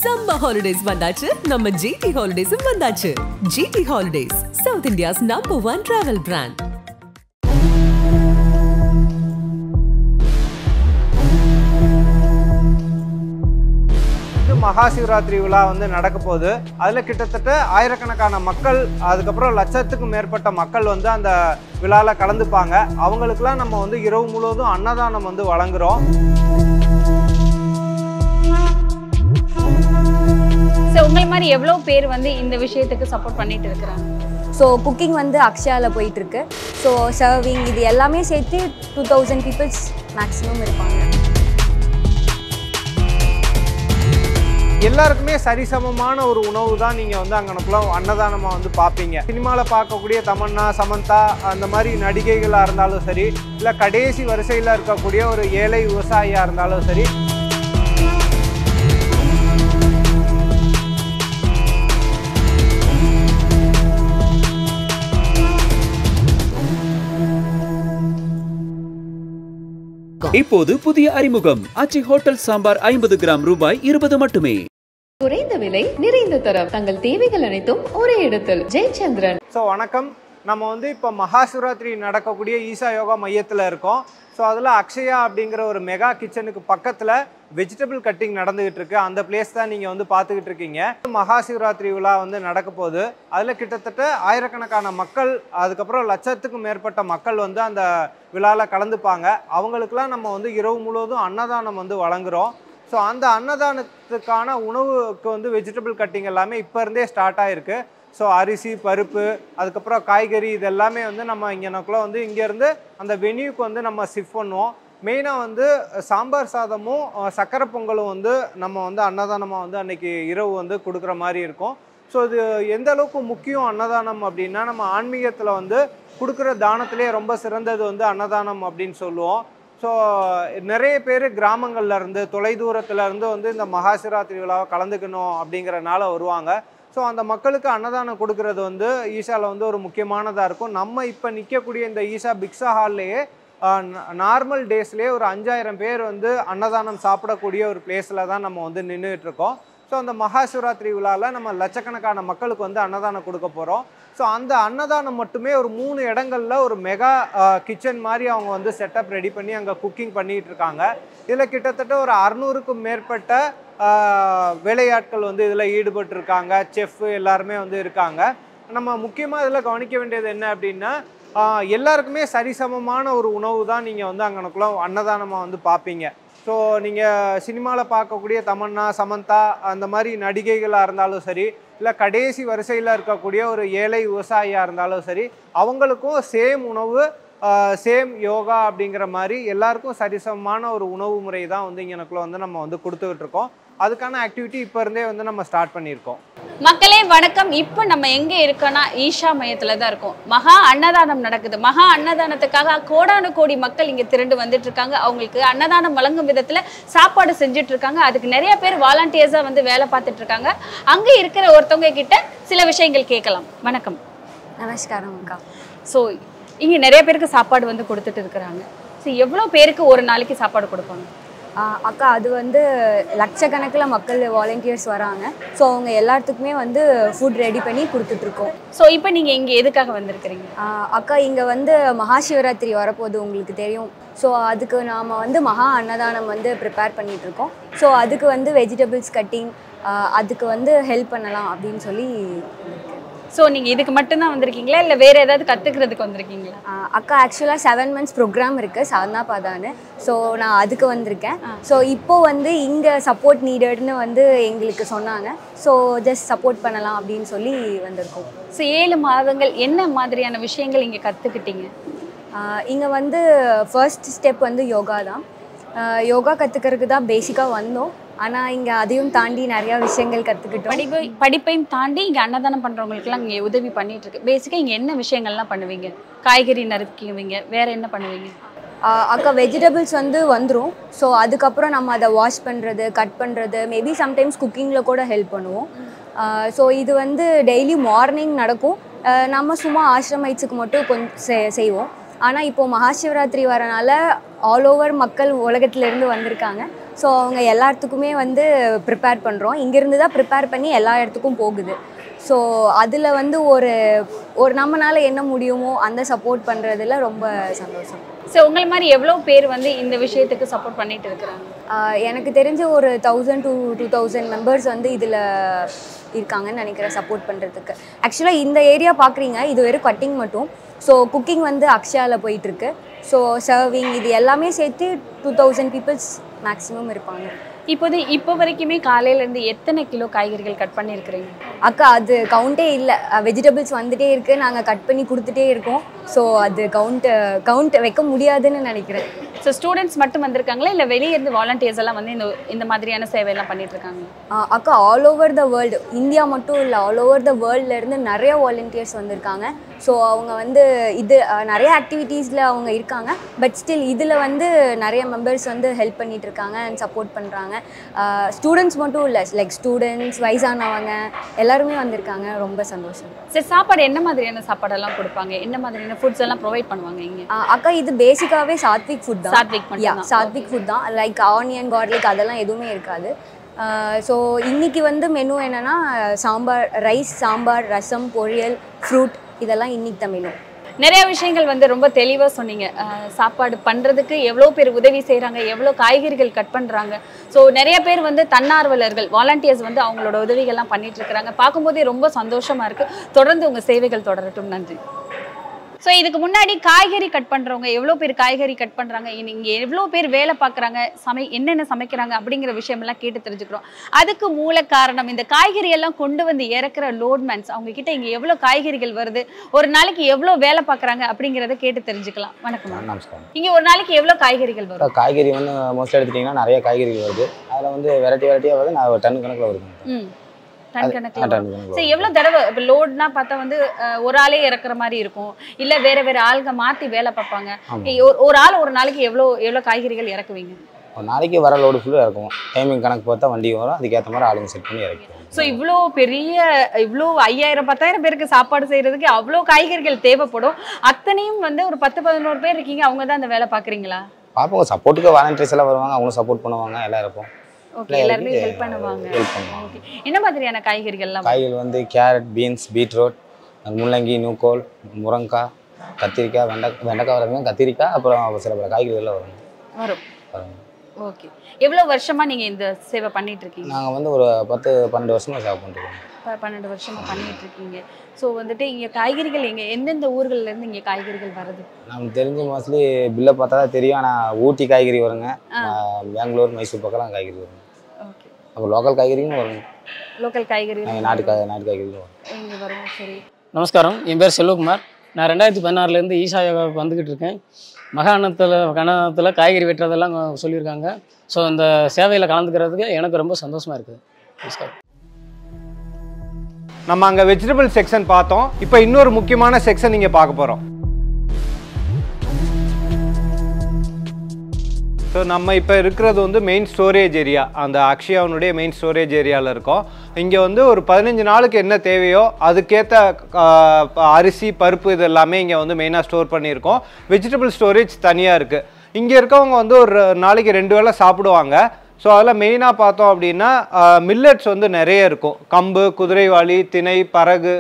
Summer holidays vandachu, நம்ம GT Holidays vandachu. GT Holidays, South India's #1 travel brand. Mahashivratri விழா வந்து நடக்க போகுது. அதில் கிட்டத்தட்ட ஆயிரக்கணக்கான மக்கள், அதுக்கப்புறம் லட்சத்துக்கும் மேற்பட்ட மக்கள் வந்து அந்த விழாவில் கலந்துப்பாங்க. அவங்களுக்குலாம் நம்ம வந்து இரவு முழுவதும் அன்னதானம் வந்து வழங்குறோம். உங்களை மாதிரி எவ்வளோ பேர் வந்து இந்த விஷயத்துக்கு சப்போர்ட் பண்ணிட்டு இருக்கிறாங்க? ஸோ குக்கிங் வந்து அக்ஷயாவில் போயிட்டுருக்கு. ஸோ சர்விங் இது எல்லாமே சேர்த்து 2000 பீப்புள்ஸ் மேக்ஸிமம் இருப்பாங்க. எல்லாருக்குமே சரிசமமான ஒரு உணவு தான் நீங்கள் வந்து அங்கனக்குள்ள அன்னதானமாக வந்து பார்ப்பீங்க. சினிமாவில் பார்க்கக்கூடிய தமன்னா, சமந்தா அந்த மாதிரி நடிகைகளாக இருந்தாலும் சரி, இல்லை கடைசி வரிசையில் இருக்கக்கூடிய ஒரு ஏழை விவசாயியாக இருந்தாலும் சரி, இப்போது புதிய அறிமுகம் ஆச்சி ஹோட்டல் சாம்பார் 50 கிராம் ரூபாய் 20 மட்டுமே. குறைந்த விலை, நிறைந்த தரம், தங்கள் தேவைகள் அனைத்தும் ஒரே இடத்தில். ஜெயச்சந்திரன். வணக்கம். நம்ம வந்து இப்போ மகாசிவராத்திரி நடக்கக்கூடிய ஈஷா யோகா மையத்தில் இருக்கோம். ஸோ அதில் அக்ஷயா அப்படிங்கிற ஒரு மெகா கிச்சனுக்கு பக்கத்தில் வெஜிடபிள் கட்டிங் நடந்துகிட்டு இருக்கு. அந்த பிளேஸ் தான் நீங்கள் வந்து பார்த்துக்கிட்டு இருக்கீங்க. மகாசிவராத்திரி விழா வந்து நடக்க போகுது. அதில் கிட்டத்தட்ட ஆயிரக்கணக்கான மக்கள், அதுக்கப்புறம் லட்சத்துக்கும் மேற்பட்ட மக்கள் வந்து அந்த விழாவில் கலந்துப்பாங்க. அவங்களுக்குலாம் நம்ம வந்து இரவு முழுவதும் அன்னதானம் வந்து வழங்குறோம். ஸோ அந்த அன்னதானத்துக்கான உணவுக்கு வந்து வெஜிடபிள் கட்டிங் எல்லாமே இப்போ இருந்தே ஸ்டார்ட் ஆகிருக்கு. ஸோ அரிசி, பருப்பு, அதுக்கப்புறம் காய்கறி இது எல்லாமே வந்து நம்ம இங்கனக்குள்ளே வந்து இங்கேருந்து அந்த வென்யூக்கு வந்து நம்ம ஷிஃப்ட் பண்ணுவோம். மெயினாக வந்து சாம்பார் சாதமும் சக்கரை பொங்கலும் வந்து நம்ம வந்து அன்னதானமாக வந்து அன்றைக்கி இரவு வந்து கொடுக்குற மாதிரி இருக்கும். ஸோ இது எந்த அளவுக்கு முக்கியம் அன்னதானம் அப்படின்னா, நம்ம ஆன்மீகத்தில் வந்து கொடுக்குற தானத்திலே ரொம்ப சிறந்தது வந்து அன்னதானம் அப்படின்னு சொல்லுவோம். ஸோ நிறைய பேர் கிராமங்கள்லேருந்து, தொலைதூரத்துலேருந்து வந்து இந்த மகாசிவராத்திரி விழாவை கலந்துக்கணும் அப்படிங்கிறனால வருவாங்க. ஸோ அந்த மக்களுக்கு அன்னதானம் கொடுக்கறது வந்து ஈஷாவில் வந்து ஒரு முக்கியமானதாக இருக்கும். நம்ம இப்போ நிற்கக்கூடிய இந்த ஈஷா பிக்ஸா ஹால்லையே நார்மல் டேஸ்லேயே ஒரு 5000 பேர் வந்து அன்னதானம் சாப்பிடக்கூடிய ஒரு பிளேஸில் தான் நம்ம வந்து நின்றுட்டுருக்கோம். ஸோ அந்த மகாசிவராத்திரி விழாவில் நம்ம லட்சக்கணக்கான மக்களுக்கு வந்து அன்னதானம் கொடுக்க போகிறோம். ஸோ அந்த அன்னதானம் மட்டுமே ஒரு 3 இடங்களில் ஒரு மெகா கிச்சன் மாதிரி அவங்க வந்து செட்டப் ரெடி பண்ணி அங்கே குக்கிங் பண்ணிகிட்டு இருக்காங்க. இதில் கிட்டத்தட்ட ஒரு 600க்கும் மேற்பட்ட வேலையாட்கள் வந்து இதில் ஈடுபட்டிருக்காங்க. செஃப் எல்லாருமே வந்து இருக்காங்க. நம்ம முக்கியமாக இதில் கவனிக்க வேண்டியது என்ன அப்படின்னா, எல்லாருக்குமே சரிசமமான ஒரு உணவு தான் நீங்கள் வந்து அங்கனக்குள்ள அன்னதானமாக வந்து பார்ப்பீங்க. ஸோ நீங்கள் சினிமாவில் பார்க்கக்கூடிய தமன்னா, சமந்தா அந்த மாதிரி நடிகைகளாக இருந்தாலும் சரி, இல்லை கடைசி வரிசையில் இருக்கக்கூடிய ஒரு ஏழை விவசாயியாக இருந்தாலும் சரி, அவங்களுக்கும் சேம் உணவு, சேம் யோகா அப்படிங்கிற மாதிரி எல்லாருக்கும் சரிசமமான ஒரு உணவு முறை தான் வந்து இங்கனக்குள்ள வந்து நம்ம வந்து கொடுத்துக்கிட்டு இருக்கோம். அதுக்கான ஆக்டிவிட்டி இப்போ இருந்தே வந்து நம்ம ஸ்டார்ட் பண்ணியிருக்கோம். மக்களே வணக்கம். இப்போ நம்ம எங்கே இருக்கோன்னா ஈஷா மையத்தில் தான் இருக்கோம். மகா அன்னதானம் நடக்குது. மகா அன்னதானத்துக்காக கோடானு கோடி மக்கள் இங்கே திரண்டு வந்துட்டு இருக்காங்க. அவங்களுக்கு அன்னதானம் வழங்கும் விதத்தில் சாப்பாடு செஞ்சுட்டு இருக்காங்க. அதுக்கு நிறைய பேர் வாலண்டியர்ஸாக வந்து வேலை பார்த்துட்டு இருக்காங்க. அங்கே இருக்கிற ஒருத்தவங்க கிட்ட சில விஷயங்கள் கேட்கலாம். வணக்கம். நமஸ்காரம் அக்கா. ஸோ இங்கே நிறைய பேருக்கு சாப்பாடு வந்து கொடுத்துட்டு இருக்கிறாங்க. ஸோ எவ்வளோ பேருக்கு ஒரு நாளைக்கு சாப்பாடு கொடுப்பாங்க? அக்கா அது வந்து லட்சக்கணக்கில் மக்கள் வாலண்டியர்ஸ் வராங்க. ஸோ அவங்க எல்லாத்துக்குமே வந்து ஃபுட் ரெடி பண்ணி கொடுத்துட்ருக்கோம். ஸோ இப்போ நீங்கள் இங்கே எதுக்காக வந்திருக்கிறீங்க? அக்கா இங்கே வந்து மகாசிவராத்திரி வரப்போகுது, உங்களுக்கு தெரியும். ஸோ அதுக்கு நாம் வந்து மகா அன்னதானம் வந்து ப்ரிப்பேர் பண்ணிகிட்ருக்கோம். ஸோ அதுக்கு வந்து வெஜிடபிள்ஸ் கட்டிங், அதுக்கு வந்து ஹெல்ப் பண்ணலாம் அப்படின்னு சொல்லி. ஸோ நீங்கள் இதுக்கு மட்டும்தான் வந்திருக்கீங்களா இல்லை வேறு ஏதாவது கற்றுக்கிறதுக்கு வந்திருக்கீங்களா? அக்கா ஆக்சுவலாக 7 months ப்ரோக்ராம் இருக்குது சாதனா பாதான்னு. ஸோ நான் அதுக்கு வந்திருக்கேன். ஸோ இப்போது வந்து இங்கே சப்போர்ட் நீடட்னு வந்து எங்களுக்கு சொன்னாங்க. ஸோ ஜஸ்ட் சப்போர்ட் பண்ணலாம் அப்படின்னு சொல்லி வந்திருக்கோம். ஸோ 7 மாதங்கள் என்ன மாதிரியான விஷயங்கள் இங்கே கற்றுக்கிட்டீங்க? இங்கே வந்து ஃபர்ஸ்ட் ஸ்டெப் வந்து யோகா தான். யோகா கற்றுக்கிறதுக்கு தான் பேசிக்காக வந்தோம். ஆனால் இங்கே அதையும் தாண்டி நிறையா விஷயங்கள் கற்றுக்கிட்டோம். படிப்பையும் தாண்டி இங்கே அன்னதானம் பண்ணுறவங்களுக்குலாம் இங்கே உதவி பண்ணிட்டு இருக்கு. பேசிக்காக இங்கே என்ன விஷயங்கள்லாம் பண்ணுவீங்க? காய்கறி நறுக்குவீங்க, வேறு என்ன பண்ணுவீங்க? அக்கா வெஜிடபிள்ஸ் வந்து வந்துடும். ஸோ அதுக்கப்புறம் நம்ம அதை வாஷ் பண்ணுறது, கட் பண்ணுறது, மேபி சம்டைம்ஸ் குக்கிங்கில் கூட ஹெல்ப் பண்ணுவோம். ஸோ இது வந்து டெய்லி மார்னிங் நடக்கும். நம்ம சும்மா ஆசிரமைட்ஸுக்கு மட்டும் கொஞ்சம் செய்வோம். ஆனால் இப்போது மகாசிவராத்திரி வரனால ஆல் ஓவர் மக்கள் உலகத்திலேருந்து வந்திருக்காங்க. ஸோ அவங்க எல்லாத்துக்குமே வந்து ப்ரிப்பேர் பண்ணுறோம். இங்கேருந்து தான் ப்ரிப்பேர் பண்ணி எல்லா இடத்துக்கும் போகுது. ஸோ அதில் வந்து ஒரு நம்மளால் என்ன முடியுமோ அந்த சப்போர்ட் பண்ணுறதுல ரொம்ப சந்தோஷம். ஸோ உங்களை மாதிரி எவ்வளோ பேர் வந்து இந்த விஷயத்துக்கு சப்போர்ட் பண்ணிட்டு இருக்கிறாங்க? எனக்கு தெரிஞ்ச ஒரு 1000 to 2000 மெம்பர்ஸ் வந்து இதில் இருக்காங்கன்னு நினைக்கிறேன் சப்போர்ட் பண்ணுறதுக்கு. ஆக்சுவலாக இந்த ஏரியா பார்க்குறீங்க, இது வெறும் கட்டிங் மட்டும். ஸோ குக்கிங் வந்து அக்ஷயாவில் போயிட்டுருக்கு. ஸோ சர்விங் இது எல்லாமே சேர்த்து 2000 பீப்புள்ஸ் மேக்ஸிமம் இருப்பாங்க. இப்போ வரைக்குமே காலையிலேருந்து எத்தனை கிலோ காய்கறிகள் கட் பண்ணியிருக்கிறீங்க? அக்கா அது கவுண்டே இல்லை. வெஜிடபிள்ஸ் வந்துகிட்டே இருக்குது, நாங்கள் கட் பண்ணி கொடுத்துட்டே இருக்கோம். ஸோ அது கவுண்ட் வைக்க முடியாதுன்னு நினைக்கிறேன். ஸோ ஸ்டூடெண்ட்ஸ் மட்டும் வந்திருக்காங்களா இல்லை வெளியே இருந்து வாலண்டியர்ஸ் எல்லாம் வந்து இந்த மாதிரியான சேவையெல்லாம் பண்ணிட்டு இருக்காங்க? அக்கா all over the world, India மட்டும் இல்லை, ஆல் ஓவர் த வேர்ல்ட்லேருந்து நிறைய வாலண்டியர்ஸ் வந்திருக்காங்க. ஸோ அவங்க வந்து இது நிறைய ஆக்டிவிட்டீஸில் அவங்க இருக்காங்க. பட் ஸ்டில் இதில் வந்து நிறைய மெம்பர்ஸ் வந்து ஹெல்ப் பண்ணிட்டு இருக்காங்க அண்ட் சப்போர்ட் பண்ணுறாங்க. ஸ்டூடெண்ட்ஸ் மட்டும் இல்லை, லைக் ஸ்டூடெண்ட்ஸ், வயசானவங்க எல்லாருமே வந்திருக்காங்க. ரொம்ப சந்தோஷம். சரி, சாப்பாடு என்ன மாதிரியான சாப்பாடெல்லாம் கொடுப்பாங்க? என்ன மாதிரியான ஃபுட்ஸ் எல்லாம் ப்ரொவைட் பண்ணுவாங்க இங்கே? அக்கா இது பேசிக்காகவே சாத்விக் ஃபுட் தான். சாத்விக் ஃபுட் தான். லைக் ஆனியன், கார்லிக் அதெல்லாம் எதுவுமே இருக்காது. ஸோ இன்றைக்கி வந்து மெனு என்னென்னா சாம்பார், ரைஸ், சாம்பார், ரசம், பொரியல், ஃப்ரூட் இதெல்லாம் இன்றைக்கி தான் மெனு. நிறைய விஷயங்கள் வந்து ரொம்ப தெளிவாக சொன்னீங்க. சாப்பாடு பண்ணுறதுக்கு எவ்வளோ பேர் உதவி செய்கிறாங்க, எவ்வளோ காய்கறிகள் கட் பண்ணுறாங்க. ஸோ நிறைய பேர் வந்து தன்னார்வலர்கள், வாலண்டியர்ஸ் வந்து அவங்களோட உதவிகள்லாம் பண்ணிட்டு இருக்கிறாங்க. பார்க்கும்போதே ரொம்ப சந்தோஷமாக இருக்குது. தொடர்ந்து உங்கள் சேவைகள் தொடரட்டும். நன்றி. ஸோ இதுக்கு முன்னாடி காய்கறி கட் பண்ணுறவங்க எவ்வளோ பேர் காய்கறி கட் பண்ணுறாங்க, இங்கே எவ்வளோ பேர் வேலை பார்க்குறாங்க, என்னென்ன சமைக்கிறாங்க அப்படிங்கிற விஷயமெல்லாம் கேட்டு தெரிஞ்சுக்கிறோம். அதுக்கு மூல காரணம் இந்த காய்கறி எல்லாம் கொண்டு வந்து இறக்குற லோட்மேன்ஸ். அவங்க கிட்ட இங்கே எவ்வளோ காய்கறிகள் வருது, ஒரு நாளைக்கு எவ்வளோ வேலை பார்க்குறாங்க அப்படிங்கிறத கேட்டு தெரிஞ்சுக்கலாம். வணக்கம். நமஸ்காரம். இங்கே ஒரு நாளைக்கு எவ்வளோ காய்கறிகள் வரும்? காய்கறி வந்து மோஸ்ட்லி எடுத்துட்டிங்கன்னா நிறைய காய்கறிகள் வருது. அதில் வந்து வெரைட்டியாக வருது. நான் டன் கணக்கில் வருது. டன் கணக்கில். சரி, எவ்வளோ தடவை இப்போ லோட்னா பார்த்தா வந்து ஒரு ஆளே இறக்குற மாதிரி இருக்கும், இல்லை வேற ஆளுங்க மாற்றி வேலை பார்ப்பாங்க. ஒரு ஆள் ஒரு நாளைக்கு எவ்வளோ காய்கறிகள் இறக்குவீங்க? ஒரு நாளைக்கு வர லோடு ஃபுல்லாக இருக்கும். டைமிங் கணக்கு பார்த்தா வண்டி வரும், அதுக்கேற்ற மாதிரி ஆளுங்க செட் பண்ணி இறக்கும். ஸோ இவ்வளோ 5000 10,000 பேருக்கு சாப்பாடு செய்கிறதுக்கு அவ்வளோ காய்கறிகள் தேவைப்படும். அத்தனையும் வந்து ஒரு 10-11 பேர் இருக்கீங்க, அவங்க தான் அந்த வேலை பார்க்குறீங்களா? பார்ப்போம். சப்போர்ட்டுக்கு வாலண்டியர்ஸ் எல்லாம் வருவாங்க, அவங்களும் சப்போர்ட் பண்ணுவாங்க, எல்லாம் இருப்போம். ஓகே, எல்லாருமே ஹெல்ப் பண்ணுவாங்க. ஓகே, என்ன மாதிரியான காய்கறிகள்லாம்? காய்கறிகள் வந்து கேரட், பீன்ஸ், பீட்ரூட், முள்ளங்கி, நூக்கோல், முருங்கைக்காய், கத்திரிக்காய், வெண்டைக்காய் வருங்க, கத்திரிக்காய், அப்புறம் சில பல காய்கறிகள்லாம் வரும். ஓகே, எவ்வளோ வருஷமா நீங்கள் இந்த சேவை பண்ணிட்டு இருக்கீங்க? நாங்கள் வந்து ஒரு 10-12 வருஷமாக சேவை பண்ணிருக்கோம். 12 வருஷமா பண்ணிட்டு இருக்கீங்க. ஸோ வந்துட்டு இங்கே காய்கறிகள் எந்தெந்த ஊர்கள்லேருந்து இங்கே காய்கறிகள் வருது? நமக்கு தெரிஞ்ச மோஸ்ட்லி பில்லை பார்த்தா தான் தெரியும். ஆனால் ஊட்டி காய்கறி வருங்க, பெங்களூர், மைசூர் பக்கம்லாம் காய்கறி வருங்க. ஓகே, அப்போ லோக்கல் காய்கறியும் வருங்க. லோக்கல் காய்கறி நாட்டு காய்கறிகளும் வரும். இங்கே வரும். சரி, நமஸ்காரம். என் பேர் செல்வகுமார். நான் 2016 ஈஷா யோகாவுக்கு வந்துக்கிட்டு இருக்கேன். கணத்தில் காய்கறி வெட்டுறதெல்லாம் சொல்லியிருக்காங்க. ஸோ இந்த சேவையில் கலந்துக்கிறதுக்கு எனக்கு ரொம்ப சந்தோஷமாக இருக்குது. நமஸ்காரம். நம்ம அங்கே வெஜிடபிள் செக்ஷன் பார்த்தோம். இப்போ இன்னொரு முக்கியமான செக்ஷன் இங்கே பார்க்க போகிறோம். ஸோ நம்ம இப்போ இருக்கிறது வந்து மெயின் ஸ்டோரேஜ் ஏரியா, அந்த அக்ஷயாவுடைய மெயின் ஸ்டோரேஜ் ஏரியாவில் இருக்கோம். இங்கே வந்து ஒரு 15 நாளுக்கு என்ன தேவையோ அதுக்கேற்ற அரிசி, பருப்பு இது எல்லாமே இங்கே வந்து மெயினாக ஸ்டோர் பண்ணியிருக்கோம். வெஜிடபிள் ஸ்டோரேஜ் தனியாக இருக்குது. இங்கே இருக்கவங்க வந்து ஒரு நாளைக்கு 2 வேளை சாப்பிடுவாங்க. ஸோ அதில் மெயினாக பார்த்தோம் அப்படின்னா மில்லட்ஸ் வந்து நிறைய இருக்கும். கம்பு, குதிரைவாளி, திணை, பரகு,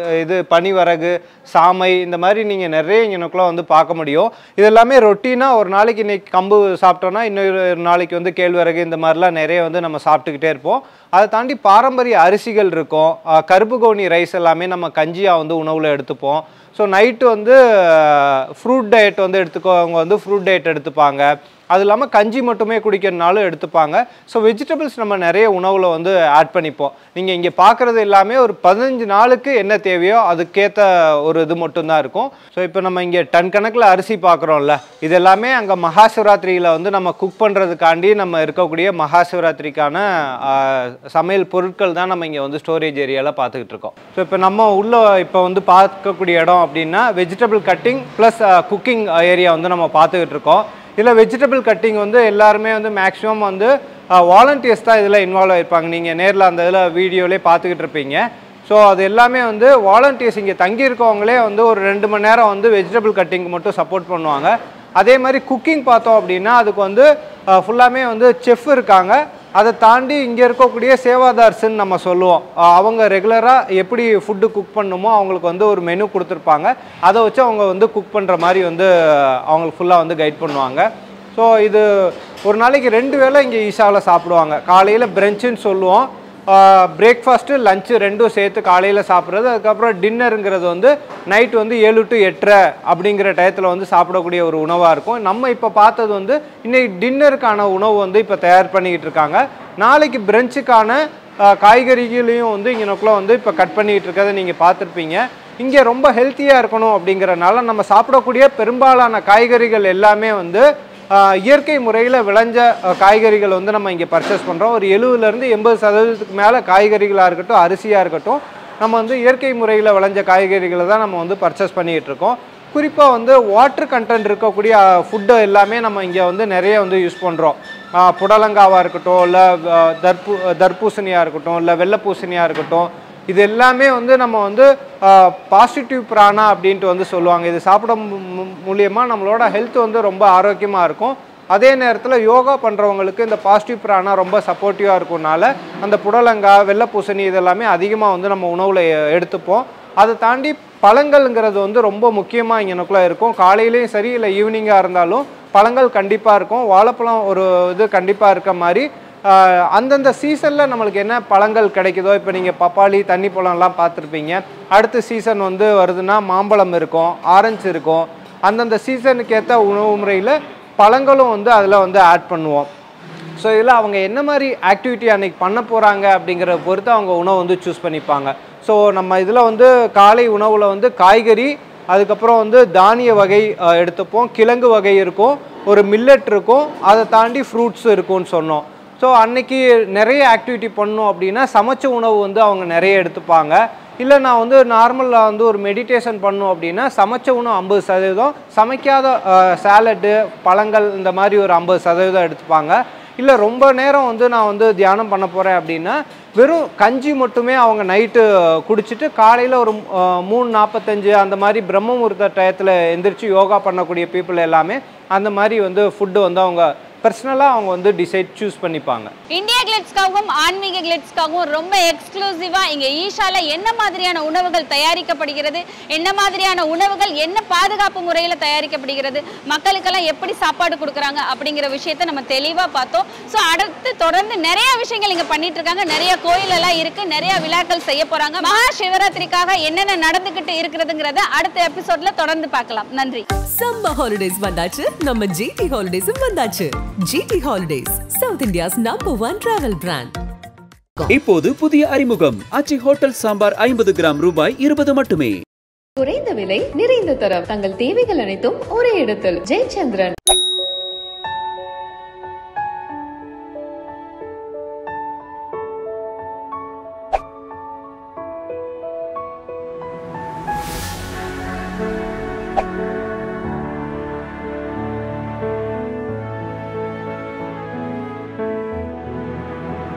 பனிவரகு, சாமை, இந்த மாதிரி நீங்கள் நிறைய இங்கனுக்குள்ள வந்து பார்க்க முடியும். இது எல்லாமே ரொட்டீனாக ஒரு நாளைக்கு இன்றைக்கி கம்பு சாப்பிட்டோன்னா இன்னொரு நாளைக்கு வந்து கேழ்வரகு, இந்த மாதிரிலாம் நிறைய வந்து நம்ம சாப்பிட்டுக்கிட்டே இருப்போம். அதை தாண்டி பாரம்பரிய அரிசிகள் இருக்கும். கருப்பு கவுனி ரைஸ் எல்லாமே நம்ம கஞ்சியாக வந்து உணவில் எடுத்துப்போம். ஸோ நைட்டு வந்து ஃப்ரூட் டயட் வந்து அவங்க வந்து ஃப்ரூட் டயட் எடுத்துப்பாங்க. அது இல்லாமல் கஞ்சி மட்டுமே குடிக்கிறதுனாலும் எடுத்துப்பாங்க. ஸோ வெஜிடபிள்ஸ் நம்ம நிறைய உணவில் வந்து ஆட் பண்ணிப்போம். நீங்கள் இங்கே பார்க்குறது எல்லாமே ஒரு 15 நாளுக்கு என்ன தேவையோ அதுக்கேற்ற ஒரு இது மட்டும்தான் இருக்கும். ஸோ இப்போ நம்ம இங்கே டன் கணக்கில் அரிசி பார்க்குறோம்ல, இது எல்லாமே அங்கே மகாசிவராத்திரியில் வந்து நம்ம குக் பண்ணுறதுக்காண்டி நம்ம இருக்கக்கூடிய மகாசிவராத்திரிக்கான சமையல் பொருட்கள் தான் நம்ம இங்கே வந்து ஸ்டோரேஜ் ஏரியாவில் பார்த்துக்கிட்டு இருக்கோம். ஸோ இப்போ நம்ம இப்போ வந்து பார்க்கக்கூடிய இடம் அப்படின்னா vegetable cutting plus cooking area வந்து நம்ம பார்த்துக்கிட்டு இருக்கோம். இதில் வெஜிடபிள் கட்டிங் வந்து எல்லாருமே வந்து மேக்ஸிமம் வந்து வாலண்டியர்ஸ் தான் இதில் இன்வால்வ் ஆகிருப்பாங்க. நீங்கள் நேரில் அந்த இதில் வீடியோவிலே பார்த்துக்கிட்டு இருப்பீங்க. ஸோ அது எல்லாமே வந்து வாலண்டியர்ஸ் இங்கே தங்கியிருக்கவங்களே வந்து ஒரு 2 மணி நேரம் வந்து வெஜிடபிள் கட்டிங் மட்டும் சப்போர்ட் பண்ணுவாங்க. அதே மாதிரி குக்கிங் பார்த்தோம் அப்படின்னா அதுக்கு வந்து ஃபுல்லாமே வந்து செஃப் இருக்காங்க. அதை தாண்டி இங்கே இருக்கக்கூடிய சேவாதார்ஸ்ன்னு நம்ம சொல்லுவோம். அவங்க ரெகுலராக எப்படி ஃபுட்டு குக் பண்ணுமோ அவங்களுக்கு வந்து ஒரு மெனு கொடுத்துருப்பாங்க. அதை வச்சு அவங்க வந்து குக் பண்ணுற மாதிரி வந்து அவங்களுக்கு ஃபுல்லாக வந்து கைட் பண்ணுவாங்க. ஸோ இது ஒரு நாளைக்கு 2 வேளை இங்கே ஈஷாவில் சாப்பிடுவாங்க. காலையில் பிரஞ்சுன்னு சொல்லுவோம், பிரேக்ஃபாஸ்ட்டு லஞ்சு ரெண்டும் சேர்த்து காலையில் சாப்பிட்றது. அதுக்கப்புறம் டின்னருங்கிறது வந்து நைட்டு வந்து 7 to 8:30 அப்படிங்கிற டயத்தில் வந்து சாப்பிடக்கூடிய ஒரு உணவாக இருக்கும். நம்ம இப்போ பார்த்தது வந்து இன்றைக்கி டின்னருக்கான உணவு வந்து இப்போ தயார் பண்ணிக்கிட்டு இருக்காங்க. நாளைக்கு பிரஞ்சுக்கான காய்கறிகளையும் வந்து இங்கனக்குள்ளே வந்து இப்போ கட் பண்ணிக்கிட்டு இருக்கிறத நீங்கள் பார்த்துருப்பீங்க. இங்கே ரொம்ப ஹெல்த்தியாக இருக்கணும் அப்படிங்கிறனால நம்ம சாப்பிடக்கூடிய பெரும்பாலான காய்கறிகள் எல்லாமே வந்து இயற்கை முறையில் விளைஞ்ச காய்கறிகள் வந்து நம்ம இங்கே பர்ச்சேஸ் பண்ணுறோம். ஒரு 70% 80% மேலே காய்கறிகளாக இருக்கட்டும், அரிசியாக இருக்கட்டும், நம்ம வந்து இயற்கை முறையில் விளைஞ்ச காய்கறிகளை தான் நம்ம வந்து பர்ச்சேஸ் பண்ணிகிட்டு இருக்கோம். குறிப்பாக வந்து வாட்டர் கண்டென்ட் இருக்கக்கூடிய ஃபுட்டு எல்லாமே நம்ம இங்கே வந்து நிறைய வந்து யூஸ் பண்ணுறோம். புடலங்காவாக இருக்கட்டும், இல்லை தர்பூசணியாக இருக்கட்டும், இல்லை வெள்ளை பூசணியாக இருக்கட்டும், இது எல்லாமே வந்து நம்ம வந்து பாசிட்டிவ் பிராணா அப்படின்ட்டு வந்து சொல்லுவாங்க. இது சாப்பிட மூலியமாக நம்மளோட ஹெல்த் வந்து ரொம்ப ஆரோக்கியமாக இருக்கும். அதே நேரத்தில் யோகா பண்ணுறவங்களுக்கு இந்த பாசிட்டிவ் பிராணா ரொம்ப சப்போர்ட்டிவாக இருக்கும்னால அந்த புடலங்காய், வெள்ளை பூசணி இதெல்லாமே அதிகமாக வந்து நம்ம உணவில் எடுத்துப்போம். அதை தாண்டி பழங்கள்ங்கிறது வந்து ரொம்ப முக்கியமாக இங்கனக்குள்ளே இருக்கும். காலையிலையும் சரி இல்லை ஈவினிங்காக இருந்தாலும் பழங்கள் கண்டிப்பாக இருக்கும். வாழைப்பழம் ஒரு இது கண்டிப்பாக இருக்க மாதிரி அந்தந்த சீசனில் நம்மளுக்கு என்ன பழங்கள் கிடைக்குதோ, இப்போ நீங்கள் பப்பாளி, தண்ணி பழம்லாம் பார்த்துருப்பீங்க. அடுத்த சீசன் வந்து வருதுன்னா மாம்பழம் இருக்கும், ஆரஞ்சு இருக்கும். அந்தந்த சீசனுக்கு ஏற்ற உணவு முறையில் பழங்களும் வந்து அதில் வந்து ஆட் பண்ணுவோம். ஸோ இதில் அவங்க என்ன மாதிரி ஆக்டிவிட்டி அன்றைக்கி பண்ண போகிறாங்க அப்படிங்கிறத பொறுத்து அவங்க உணவு வந்து சூஸ் பண்ணிப்பாங்க. ஸோ நம்ம இதில் வந்து காலை உணவில் வந்து காய்கறி, அதுக்கப்புறம் வந்து தானிய வகை எடுத்துப்போம், கிழங்கு வகை இருக்கும், ஒரு மில்லட் இருக்கும், அதை தாண்டி ஃப்ரூட்ஸ் இருக்கும்னு சொன்னோம். ஸோ அன்றைக்கி நிறைய ஆக்டிவிட்டி பண்ணோம் அப்படின்னா சமைச்ச உணவு வந்து அவங்க நிறைய எடுத்துப்பாங்க. இல்லை நான் வந்து நார்மலாக வந்து ஒரு மெடிடேஷன் பண்ணோம் அப்படின்னா சமைச்ச உணவு 50%, சமைக்காத சாலட்டு, பழங்கள் இந்த மாதிரி ஒரு 50% எடுத்துப்பாங்க. இல்லை ரொம்ப நேரம் வந்து நான் வந்து தியானம் பண்ண போகிறேன் அப்படின்னா வெறும் கஞ்சி மட்டுமே அவங்க நைட்டு குடிச்சிட்டு காலையில் ஒரு 3:45 அந்த மாதிரி பிரம்ம முகூர்த்த டயத்தில் எந்திரிச்சு யோகா பண்ணக்கூடிய பீப்புள் எல்லாமே அந்த மாதிரி வந்து ஃபுட்டு வந்து அவங்க பர்சனலாக அவங்க வந்து சூஸ் பண்ணிப்பாங்க. இந்தியா கிளிட்ஸ்க்காகவும் ஆன்மீக கிளிட்ஸ்க்காகவும் ரொம்ப எக்ஸ்க்ளூசிவாக இங்கே ஈஷாவில் என்ன மாதிரியான உணவுகள் தயாரிக்கப்படுகிறது, என்ன மாதிரியான உணவுகள் என்ன பாதுகாப்பு முறையில் தயாரிக்கப்படுகிறது, மக்களுக்கெல்லாம் எப்படி சாப்பாடு கொடுக்குறாங்க அப்படிங்கிற விஷயத்த நம்ம தெளிவாக பார்த்தோம். ஸோ அடுத்து தொடர்ந்து நிறைய விஷயங்கள் இங்கே பண்ணிட்டு இருக்காங்க. நிறைய கோயிலெல்லாம் இருக்குது, நிறைய விழாக்கள் செய்ய போகிறாங்க. மகா சிவராத்திரிக்காக என்னென்ன நடந்துக்கிட்டு இருக்கிறதுங்கிறத அடுத்த எபிசோட்ல தொடர்ந்து பார்க்கலாம். நன்றி. சம்மர் ஹாலிடேஸ் வந்தாச்சு, நம்ம ஜிடி ஹாலிடேஸும் வந்தாச்சு. GT holidays, South India's #1 travel brand. இப்போது புதிய அறிமுகம் ஆச்சி ஹோட்டல் சாம்பார் 50 கிராம் ரூபாய் 20 மட்டுமே. குறைந்த விலை, நிறைந்த தரம், தங்கள் தேவைகள் அனைத்தும் ஒரே இடத்தில். ஜெயச்சந்திரன்.